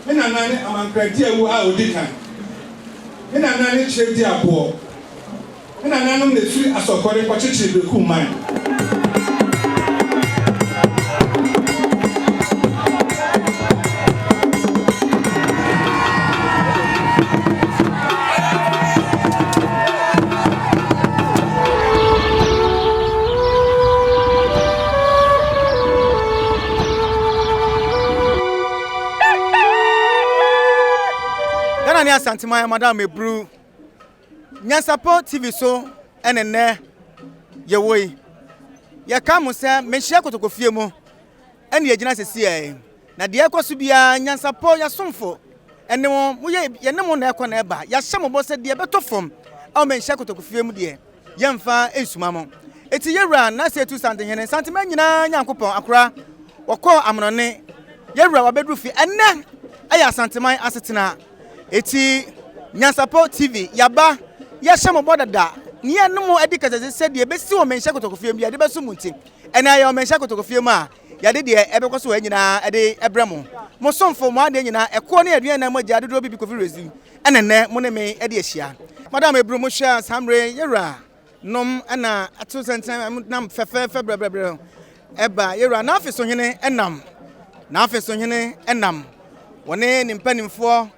ena nane amankradi awu a odika ena nane chedi abo ena nanom ne firi asokore kwachichi Berekummanhene Ghanaian Asanteman madam ebru Nyansapo TV so enene yewoi ya kamu se menhia kotokofie mu ene yegina sesi e na de ekoso bia Nyansapo ya somfo ene mo ye ne mo na ekọ na eba ya hye mo bo se de betofom aw menhia kotokofie mu de yemfa esuma mo eti yewra na se tu Asantehene Asanteman nyina Nyankopon akora wokọ amnone yewra wabedru fi ene aya Asanteman asetena eti Nyansapo TV yaba ya hye mo bodada ni enum edika se de besi wo menhia kotokofie mu ya de beso munti ene ayo menhia kotokofie mu a ya de ebekoso wa nyina ede ebremo mo somfo mo ade nyina eko ne aduan na mo gya dodo bibi kofi rezi enene mo ne me ede ahia madam ebru mo hwa samre yera nom ana ato senten nam fefe brebre eba yera na afiso hene enam na afiso hene enam wone ni mpanimfo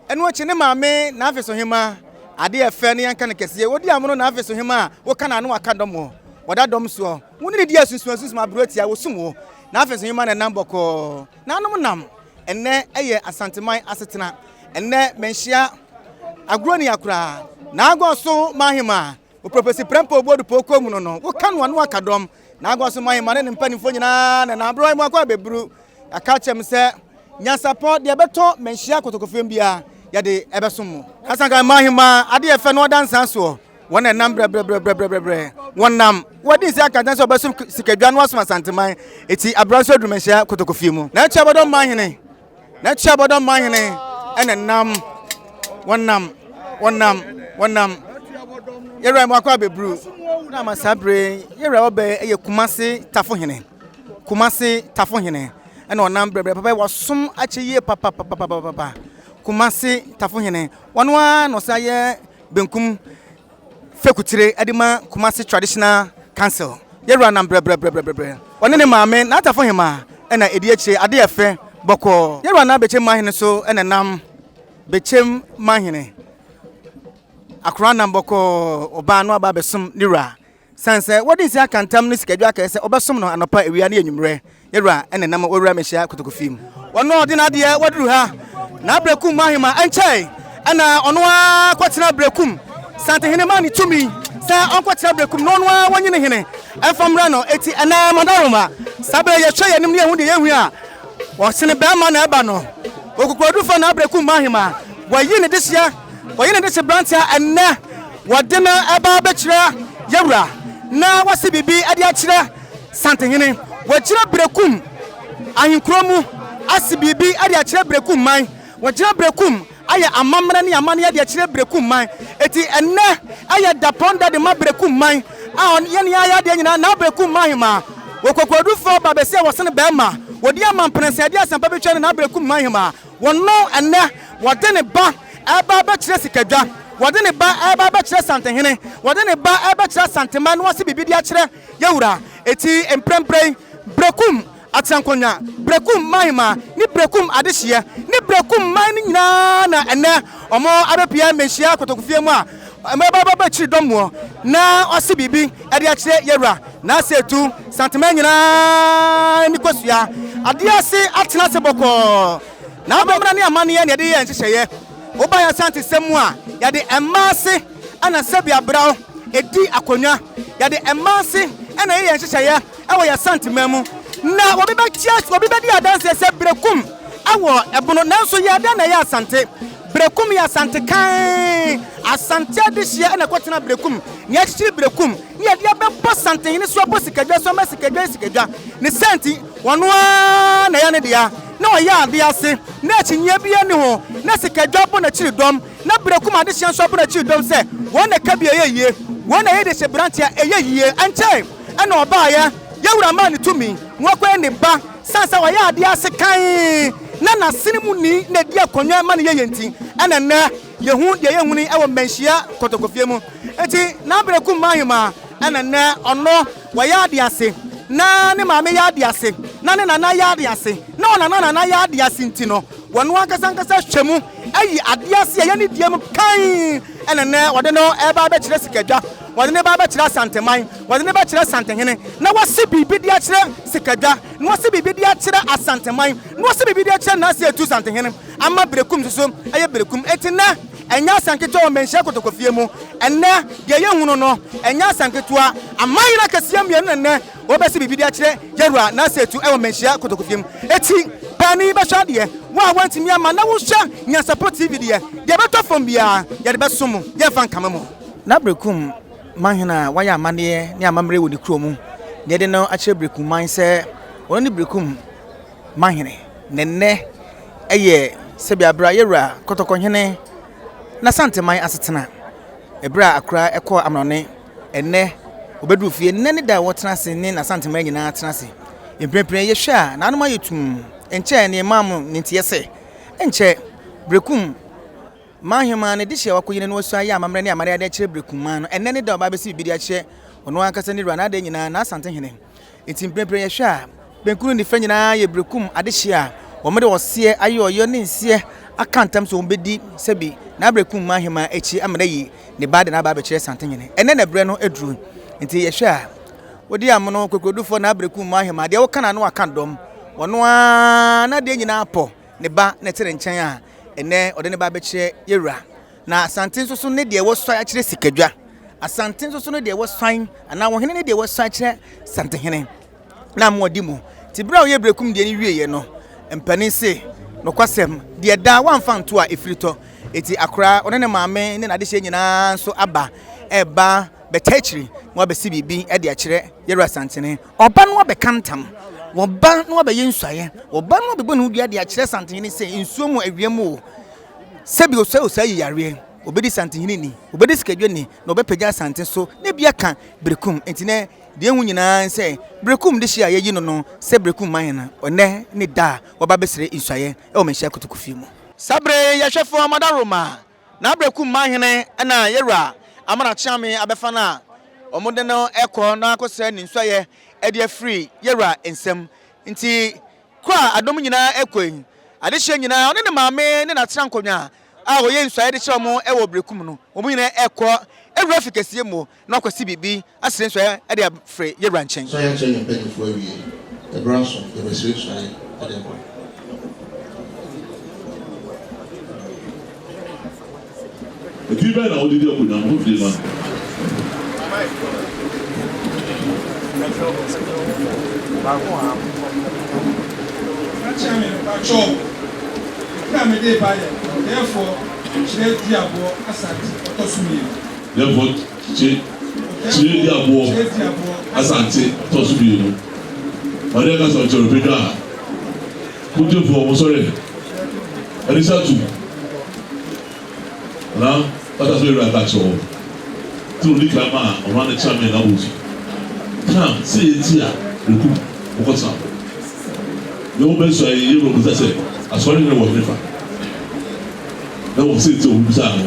eno chi ne maame na afiso hema ade efe ne yanka ne kese wodi amono na afiso hema wo kana no aka dom woda dom so woni ne dia sunsun abrotia wo sum na afiso hema na namboko na anom nam enne eye Asanteman asetena enne menhia agroni akura na agoso mahima wo propesi prempo obodu poko mu no wo kanu anu aka dom na agoso mahima ne mpanimfo nyina na abro mu akwa bebru aka chem se Nyansapo de beto menhia kotokofiem bia ya de ebesom Asanka mahima ade efe no dansan so wona nam bre wonam wodi si aka danso obesum sikadwa no asoma Asanteman eti abranso du menhia kotokofiem na chabodom mahine ene nam wonam yera mu akwa bebru na masabre yera obe eye kumase tafo hene ene onam bre papa wasum achiye papa kumase tafo hene wonwa no saye benkum fekutire edima kumase traditional council yera nam bre woni ne maame na tafo hema ena edi achi ade efe boko yera na bechem mahene so ene nam bechem mahene akura nam boko oba no aba besum nira sanse wodi nsi akantam no sikadwa aka se obesum no anopa ewia na enyumre yera ene nam owura mehia kotokofim wono odi na de waduru ha na Berekummanhene enchai ana ono kwatena Berekum Asantehene mani tumi sa onkwatena Berekum no no wanyine hene enfamra no eti ana madaroma sabe ye hwe yanim ne ehu de yehu a wosene be ma na eba no okukrodu fa na Berekummanhene wayi ne desia wayi ne desia brantia enne wadena eba bekira yewra na wase bibi ade akira Asantehene wajira Berekum ahinkromu asibibi ade akira Berekumman wajira Berekum aya amamra ne amane ade akira Berekumman eti enne aya daponda de ma Berekumman a on ye ne aya de nyina na Berekummanhene wokokrodu fo babese wosene be ma wodi amampense ade asampa betwa na Berekummanhene wonno enne wode ne ba eba bekira sikadwa wode ne ba eba bekira Asantehene wode ne ba eba bekira Asanteman no wase bibi de akira yewura eti emprempren Berekum atankonya Berekummanhene ni Berekum adehye ni Berekumman nyina na ene omo Appiah menhia kotokofie mu a baba chiri domo na ose bibi ade akire yewura na setu Asanteman nyina ni kosua ade ase atena se boko na abamra ne amane ye ne de ye nhyehyeye oba ya Asante semu a ya de emase ana sebi abrawo edi akonya ya de emase ana ye nhyehyeye ewo ya Asanteman mu na obiba church obiba di adanse se Berekum awo ebono nanso ya da na ya Asante Berekum ya Asante kan Asante adehye na kwatena Berekum ni akiri Berekum ni ya dia bebo Asantehene so abo sikadwa so ma sikadwa ni senti wono na ya ne dia na oya ade ase na achinya bia ne ho na sikadwa bo na chiri dom na Berekum adehye so abo na chiri dom se wona ka bia yeye wona ye de se brantia eyeye anche ana oba ya yewura ma ne tumi nwakwa ne ba sansa wa ya ade ase kan na na sinimu ni na dia konwa ma ne yenti ana na yehu de yehu ni e wo menhia kotokofie mu enti na Berekummanhene ana na ono wa ya de ase na ne maame ya de ase na ne nana ya de ase na ona nana ya de ase ntino wono akasankasa hwemu ayi ade ase ya ne diem kan ana na wode no e ba kire sikadwa wode ne ba kire Asanteman wode ne ba kire Asantehene na wase bibi dia kire sikadwa na wase bibi dia kire Asanteman na wase bibi dia kire na ase etu Asantehene ama Berekum so aye Berekum etina enya sanketo o menhia kotokofie mu enne de ye hunu no enya sanketo a amayira kasiam ye nenne wo bese bibi dia kire yerua na ase etu e o menhia kotokofie mu eti pani ba hwa de wa wantimi ama na wo hwa Nyansapo TV de ye beto fom bia ye de besom ye fa nkama mu na Berekummanhene wa ya amane ne amamre wo ni kromu ne de no a kire Berekumman se wo ni Berekummanhene nenne eye se bia bra yerua kotokohene na Asanteman asetena ebra akra ekọ amrone enne obedu fie nne da wotena se ne na Asanteman nyina atena se emprempren ye hwa na anoma yetum enche ne mam ne ntiyese enche Berekummanhene ne dihye wakoyine no wasu aye amamre ne amare ade kire Berekumman no enne ne da oba besi bibidi akye ono akasa ne rua na ade nyina na Asantehene enti emprempren ye hwa benkunu ne fa nyina ye Berekum adehye a womede wose aye oyo ne nsie akantam so ombedi sebi na Berekummanhene echi amana yi ne bade na ba kire Asantehene enne na bre no eduru enti ye hwa wodi amono kokodufo na Berekummanhene de wo kana no akandom wono na de nyina apo ne ba ne tere nchen a enne ode ne ba kire yewura na Asante so ne de wo so a kire sikadwa Asante so ne de wo swan ana wo hene ne de wo so a kire Asantehene na modi mu ti bra wo ye Berekum de ni wieye no mpani se no kwasem de da wamfa nto a efirito eti akra one ne maame ne na de hye nyina so aba eba betachiri mo be sibibi e de akire yewura Asantehene oba no be kantam woba no be yensuaye oba no be bonu dua de akire Asantehene se nsuo mu awiemu sebi osayi yare obedi Asantehene ni obedi sikadwa ni na obepeja Asante so ne bia kan Berekum enti ne de hu nyina se Berekum de hye ayi no no se Berekummanhene one ne da woba besere nsuaye e o menhia kotokofie mu sabre yahwefo amadaroma na Berekummanhene na yewura amana chiame abefa na omode no ekọ na akosere ni nsuaye e de free yewura ensem nti kwa adom nyina ekoyin ade hye nyina one ne maame ne na tira nkonwa a wo ye nsuaye de kire mo e wo Berekum no wo nyina ekọ ewura fikesie mo na akwasi bibi asere nsuaye e de free yewura nchen so ya chen pe fo awie e branso e besere nsuaye e de ko Ebi bẹ́ẹ̀ na ó dídí ọkùnrin náà ó fi lè Therefore, Chile di abo Asante tosubi no. Ode ka so choro pedra. Kutu fo mo sore. Elisa tu. Na, pata so ira ka cho. Tu li kama o ran the chairman na wuzu. Come, see it here. Berekum, okota. No be so ye ro buza se. Asori ne wo nefa. Na wo se ti o buza no.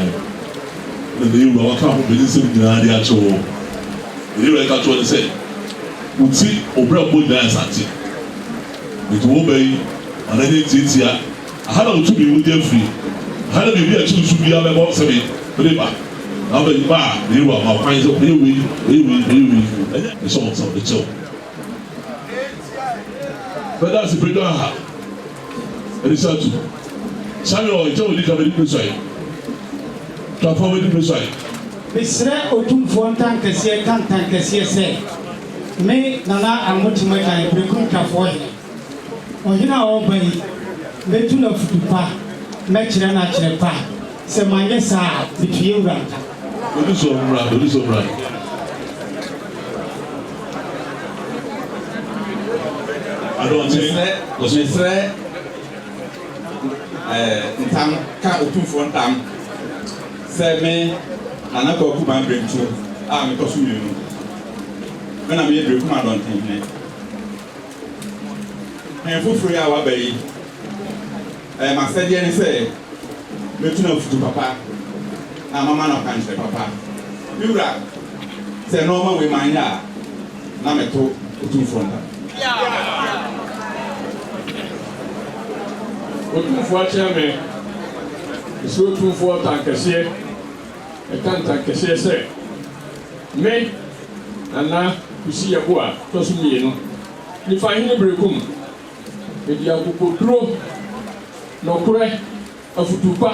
Na de ro wa ka ho be se nyina de a cho. Ira ka cho ne se. Uti obra bo da Asante. Itu wo be anani titia. Ahana utu bi wo dey free. Ahana bi bi a chu su bi a be bo se bi. Ba. Na be ba, ni ro ma kwan so be we. E so so the show. But that's the bigger ha. Elisa tu. Samuel ito di ka be di so yi. Transform di so yi. Besre otumfo ntan kese se. Me nana amotima kan Berekum kafo he. Ohina obai metu na futupa me kire na kire pa se manye sa bitue uranta. Odi so mra. I don't think Mesre ntam ka otumfo ntam se me nana ko ku ban brentu a me to so yenu. When I'm here, Berekum Adontin. And for free, I will be ma said any say, Metuna to papa, and Mamma no country papa. You say no more with my ya, Nameto, two front. What chairman is so 2-4 tankers here. I can't take a say. Me and now you see a boy, toss me. If I hear Berekum, if you have to grow, no cry of Tupa,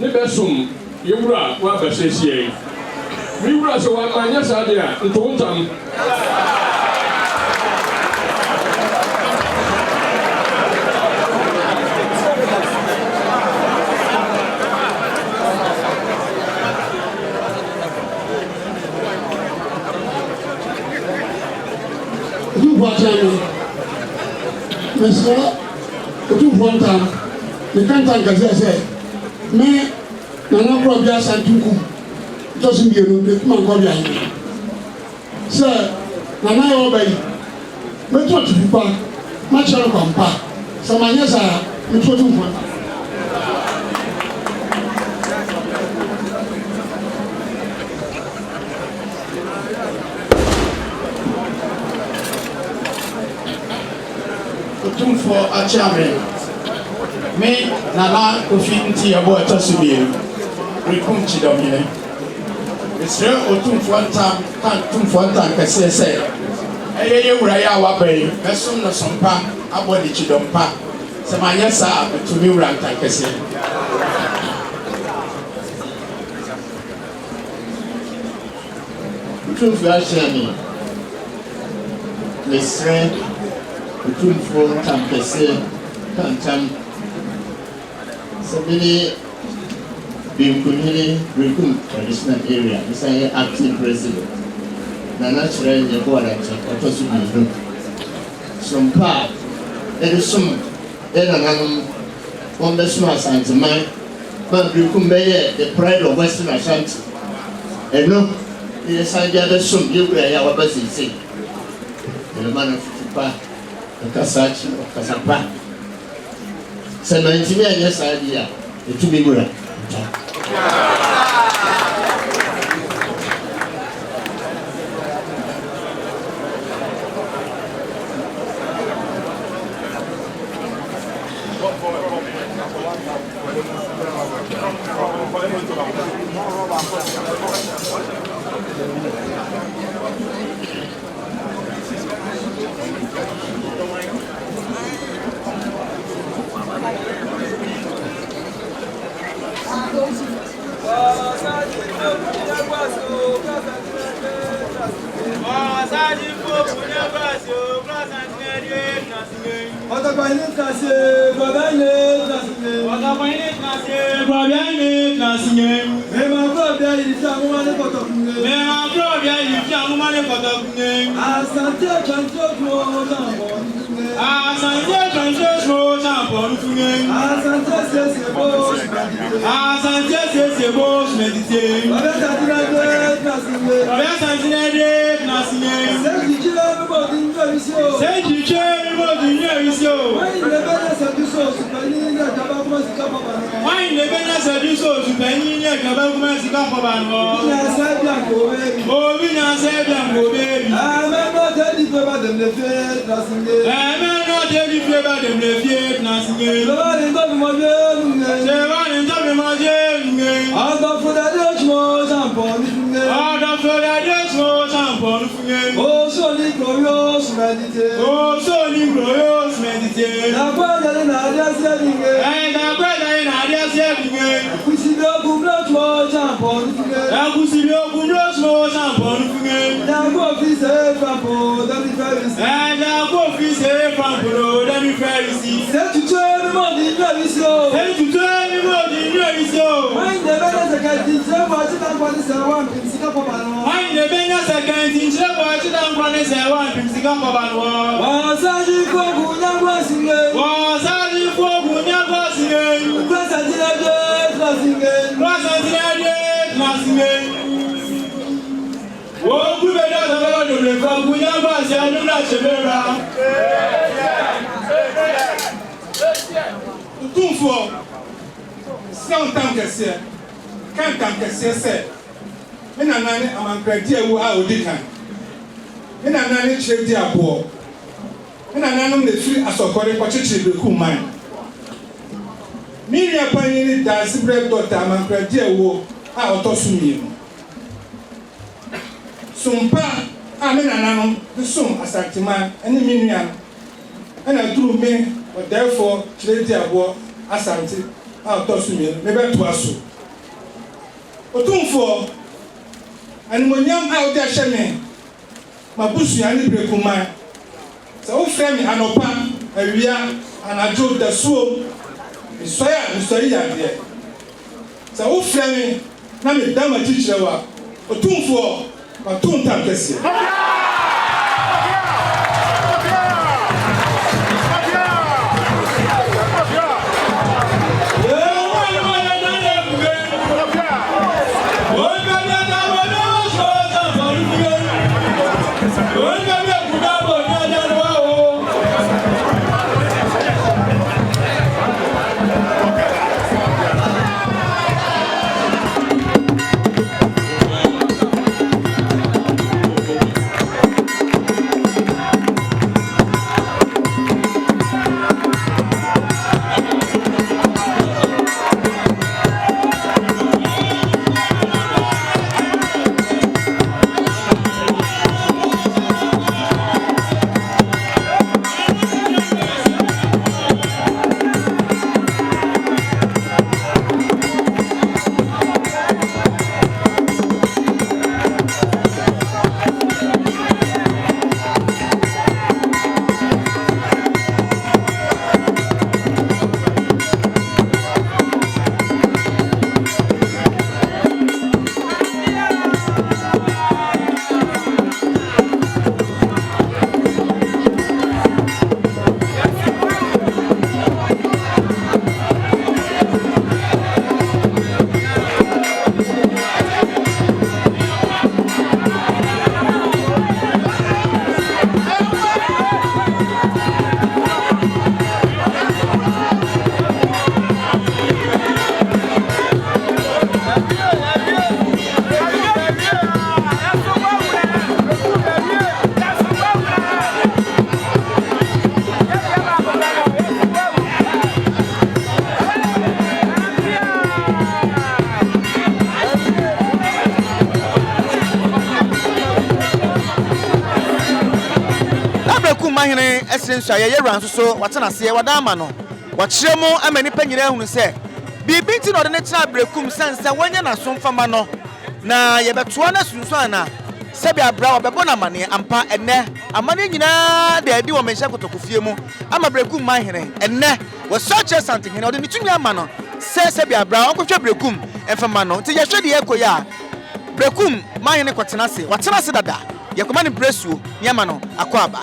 never soon, you will have a say. We will so one man, yes, idea, and told them. Mr. One time, the can't say, me, Nana Probia Santuku, doesn't be a man called Yan. Sir, Nana obey, but what to be back, much of a compa, some I yes, I am 21. For a chairman, me, Nana, who fit into your boy Tosubi, Recumchi Domine. It's real or 2 time, can't 2 time, can say, hey, you Raya Wabay, Messum no Sompa, Abodi Chidompa, Samayasa, to me, rank, I can say. Two for a chairman. Let's say, between 4 times can't so many Berekummanhene traditional area. This is an acting president. Nana Children, the board at Tosubi. Some part, there is some, then on the small Asanteman, but Berekummanhene, the pride of Western Ashanti. And no, it is a other some you were our best in say. The man of Tupa. Kasachi or Kasapa. 70 years idea, it to be good. Utumfo. Sound tankese. Kan tankese se. Me na nane amankradi awu a odikan. Me na nane chedi abo. Me na nanom na firi asokore kwachichi Berekummanhene. Me nya panyi da sibre doctor amankradi awu a otosumi. Sumpa a me na nanom sum Asanteman ene me nua. Ena duru me therefore chedi abo Asante a otosumi me beto aso. Otumfo animonyam a odi ahye me mabusu ya ni Berekummanhene sa o frame anopa awia anajo da suo misoya ya de sa o frame na me dama chichirewa otumfo patunta kese Berekummanhene esenso ye ran so watena se wadama no wachiremu amani panyina ehunu se bibi ti no de ne tira Berekum sense wanya na somfama no na ye betoa na sunso ana se bia bra obebo na mane ampa enne amane nyina de adi wo menhya kotokofie mu ama Berekummanhene enne wo search Asantehene o de mitumi ama no se bia bra onkotwa Berekum enfama no ti ye hwede ye koya Berekummanhene kwatena se watena se dada ye komani presuo nyama no akwaba.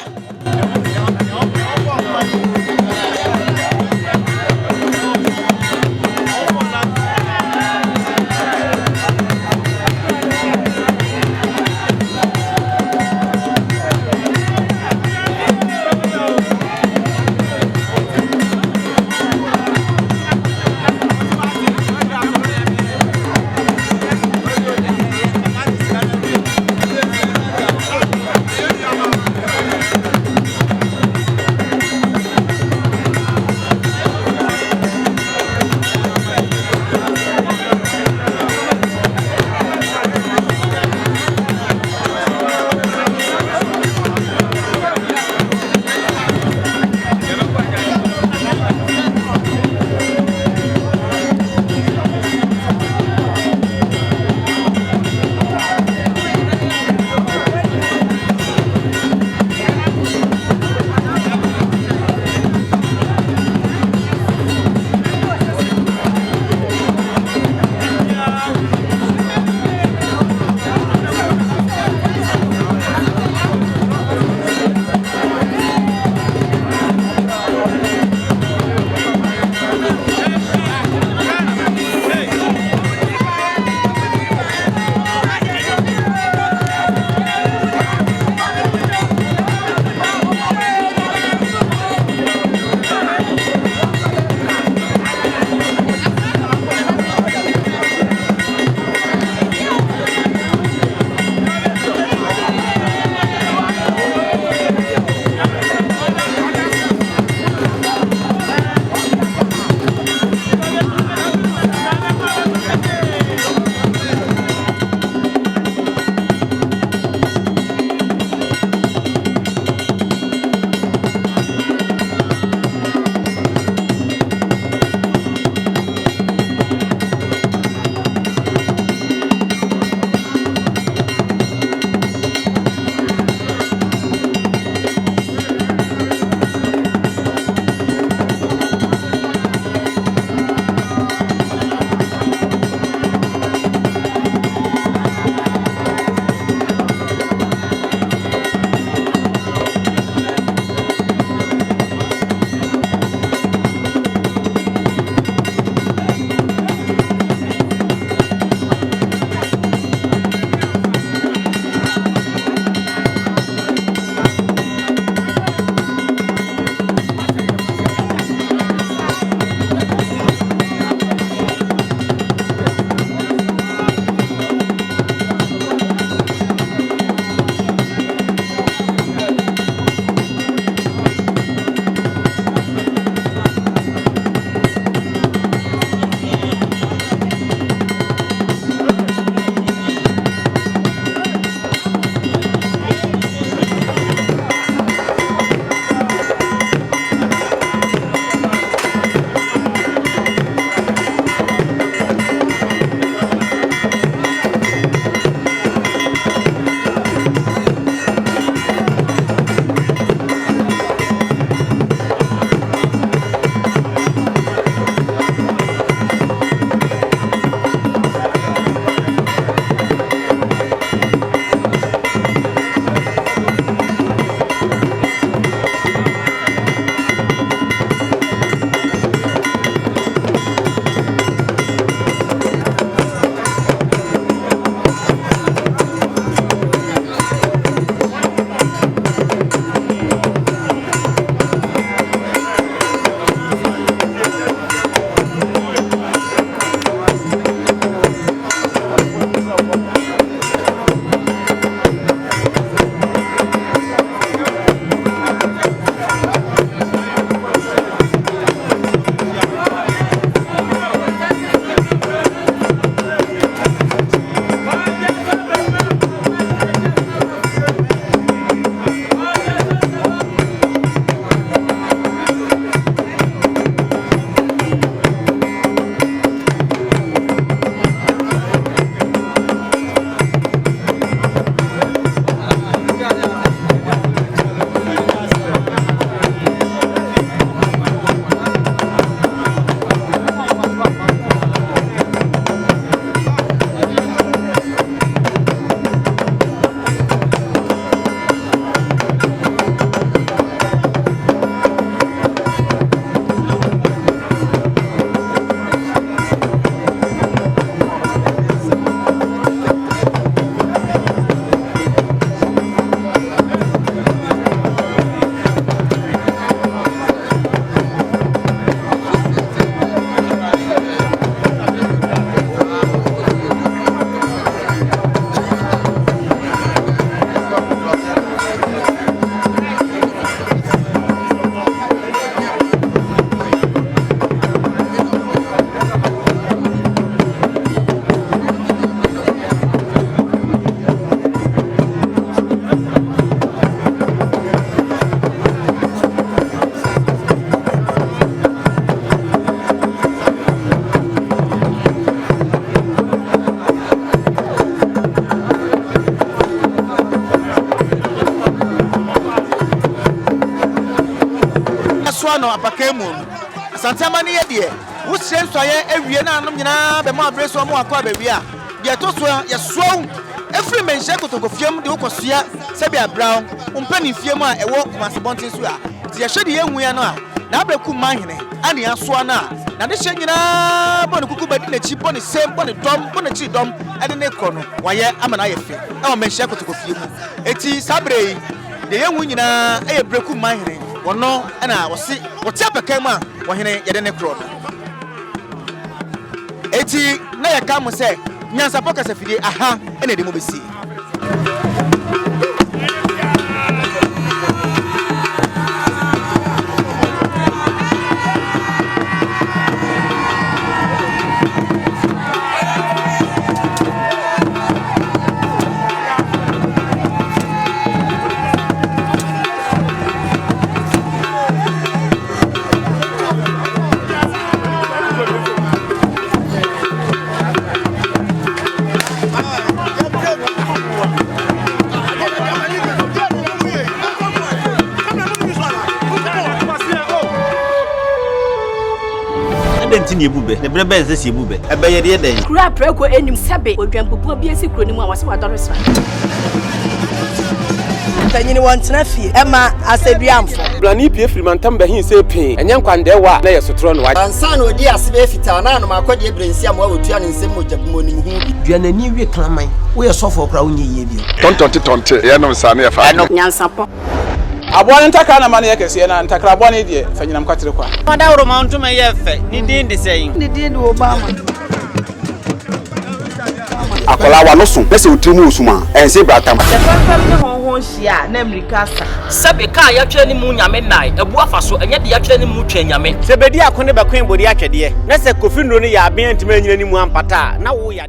so no apakemu Asanteman ye de wo sire nsoye awie na anom nyina be ma abre so mo akwa ba wi a de to so ye so efri menhye kotokofiem de wokosua se bia brown umpani fiem a ewo Kumasi so a de ye hwede ye nwua no a na Berekummanhene ani aso na na de hye nyina bone kuku badi na chi bone sem bone dom bone chi dom ade ne kro no waye amana ye fe e wo menhye kotokofiem eti sabre de ye nwu nyina e Berekummanhene wono na wosi wote apakam a wohene ye de ne kro no eti na ye ka mo se Nyansapo kasafidie aha ene de mo besi Ntini ebube ne brebe nsesi ebube ebeye de den kura preko enim sebe odwampopo bi esi kuro ni mu a wase wadore sra tanyini wontena fie ema aseduamfo blani pie frimantam be hin se pin enye nkwande wa na yesotro no wa ansa na odi asebe fita na no makodi ebrensi am wa otua ne nsem mojabumo nim hu duanani wie klaman wo ye sofo kra wo nye ye bi tontonte ye no nsa na ye fa Nyansapo abone ntaka na mane yakese na ntakra abone die fanyinam kwatere kwa wada woro ma ntoma ye fe ni din de sei ni din de Obama akola wa no so pese otrimu osuma ense bratam sefam ne honhon hia na America sa sebe ka ya twa ni mu nyame nai ebu afa so enye de ya twa ni mu twa nyame sebedi akone bakwen bodi atwede na se kofi nro ni ya aben ntima nyina ni mu ampata na wo ya